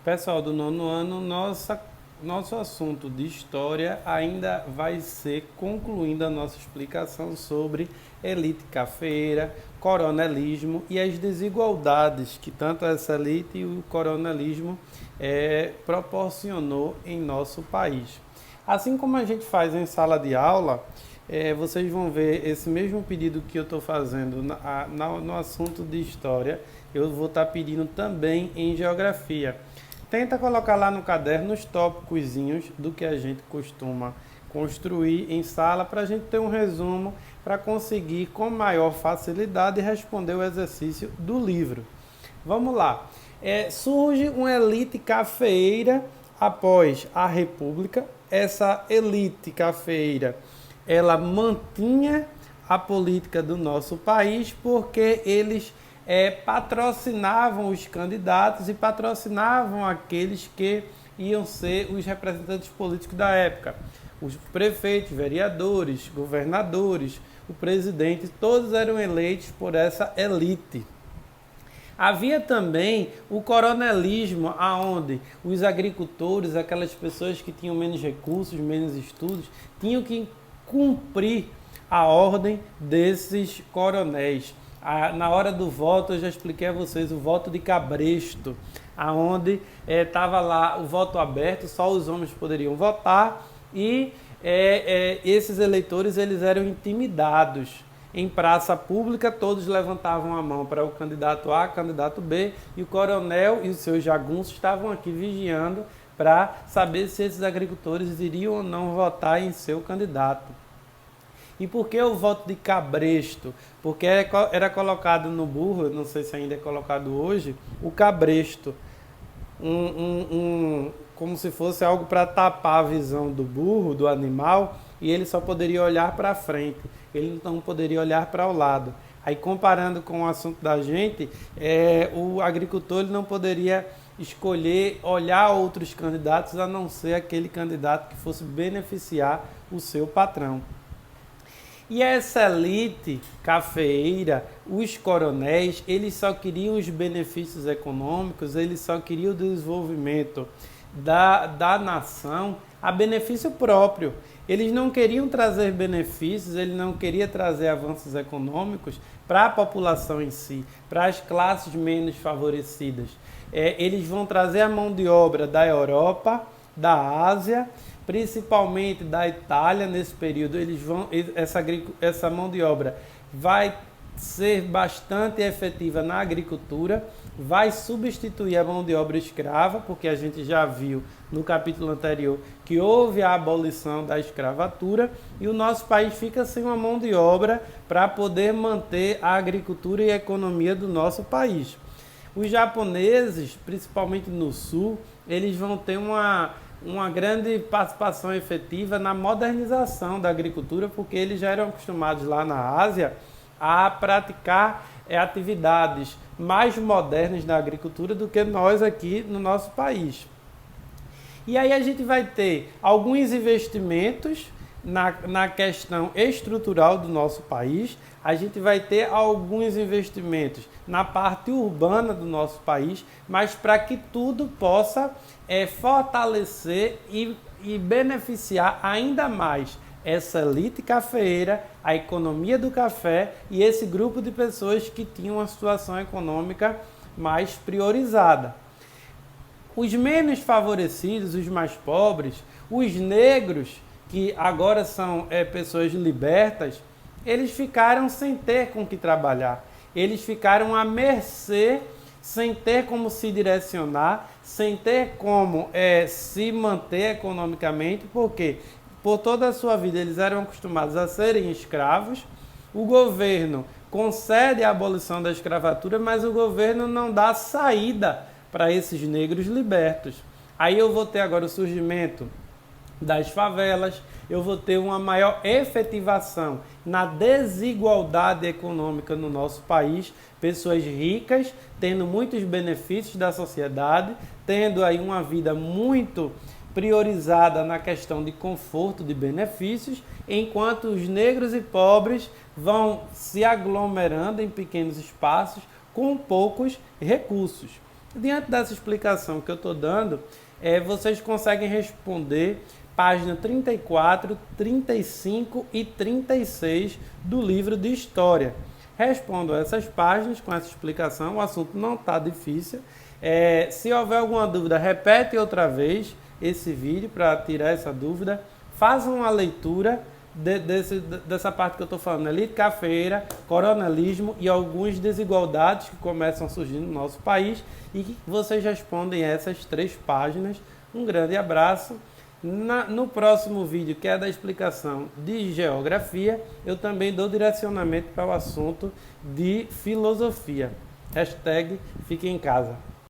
Pessoal do nono ano, nosso assunto de história ainda vai ser concluindo a nossa explicação sobre elite cafeeira, coronelismo e as desigualdades que tanto essa elite e o coronelismo proporcionou em nosso país. Assim como a gente faz em sala de aula, vocês vão ver esse mesmo pedido que eu estou fazendo no assunto de história, eu vou estar pedindo também em geografia. Tenta colocar lá no caderno os tópicozinhos do que a gente costuma construir em sala para a gente ter um resumo para conseguir com maior facilidade responder o exercício do livro. Vamos lá. Surge uma elite cafeeira após a República. Essa elite cafeeira, ela mantinha a política do nosso país porque eles patrocinavam os candidatos e patrocinavam aqueles que iam ser os representantes políticos da época. Os prefeitos, vereadores, governadores, o presidente, todos eram eleitos por essa elite. Havia também o coronelismo, aonde os agricultores, aquelas pessoas que tinham menos recursos, menos estudos, tinham que cumprir a ordem desses coronéis. Na hora do voto, eu já expliquei a vocês o voto de cabresto, aonde estava lá o voto aberto, só os homens poderiam votar e esses eleitores eles eram intimidados. Em praça pública, todos levantavam a mão para o candidato A, candidato B, e o coronel e os seus jagunços estavam aqui vigiando para saber se esses agricultores iriam ou não votar em seu candidato. E por que o voto de cabresto? Porque era colocado no burro, não sei se ainda é colocado hoje, o cabresto. Como se fosse algo para tapar a visão do burro, do animal, e ele só poderia olhar para frente, ele não poderia olhar para o lado. Aí comparando com o assunto da gente, o agricultor ele não poderia escolher, olhar outros candidatos a não ser aquele candidato que fosse beneficiar o seu patrão. E essa elite cafeeira, os coronéis, eles só queriam os benefícios econômicos, eles só queriam o desenvolvimento da nação a benefício próprio. Eles não queriam trazer benefícios, eles não queriam trazer avanços econômicos para a população em si, para as classes menos favorecidas. Eles vão trazer a mão de obra da Europa, da Ásia, principalmente da Itália nesse período. Essa mão de obra vai ser bastante efetiva na agricultura, vai substituir a mão de obra escrava, porque a gente já viu no capítulo anterior que houve a abolição da escravatura e o nosso país fica sem uma mão de obra para poder manter a agricultura e a economia do nosso país. Os japoneses, principalmente no sul, eles vão ter uma grande participação efetiva na modernização da agricultura, porque eles já eram acostumados lá na Ásia a praticar atividades mais modernas da agricultura do que nós aqui no nosso país. E aí a gente vai ter alguns investimentos na questão estrutural do nosso país, a gente vai ter alguns investimentos na parte urbana do nosso país, mas para que tudo possa fortalecer e beneficiar ainda mais essa elite cafeeira, a economia do café e esse grupo de pessoas que tinham uma situação econômica mais priorizada. Os menos favorecidos, os mais pobres, os negros, que agora são pessoas libertas, eles ficaram sem ter com que trabalhar. Eles ficaram à mercê, sem ter como se direcionar, sem ter como se manter economicamente, porque por toda a sua vida eles eram acostumados a serem escravos. O governo concede a abolição da escravatura, mas o governo não dá saída para esses negros libertos. Aí eu vou ter agora o surgimento das favelas, eu vou ter uma maior efetivação na desigualdade econômica no nosso país, pessoas ricas tendo muitos benefícios da sociedade, tendo aí uma vida muito priorizada na questão de conforto, de benefícios, enquanto os negros e pobres vão se aglomerando em pequenos espaços com poucos recursos. Diante dessa explicação que eu estou dando, vocês conseguem responder página 34, 35 e 36 do livro de História. Respondo a essas páginas com essa explicação, o assunto não está difícil. Se houver alguma dúvida, repete outra vez esse vídeo para tirar essa dúvida. Façam a leitura dessa parte que eu estou falando, elite cafeeira, coronelismo e algumas desigualdades que começam a surgir no nosso país, e que vocês respondem essas 3 páginas. Um grande abraço. No próximo vídeo, que é da explicação de geografia, eu também dou direcionamento para o assunto de filosofia. #fique em casa.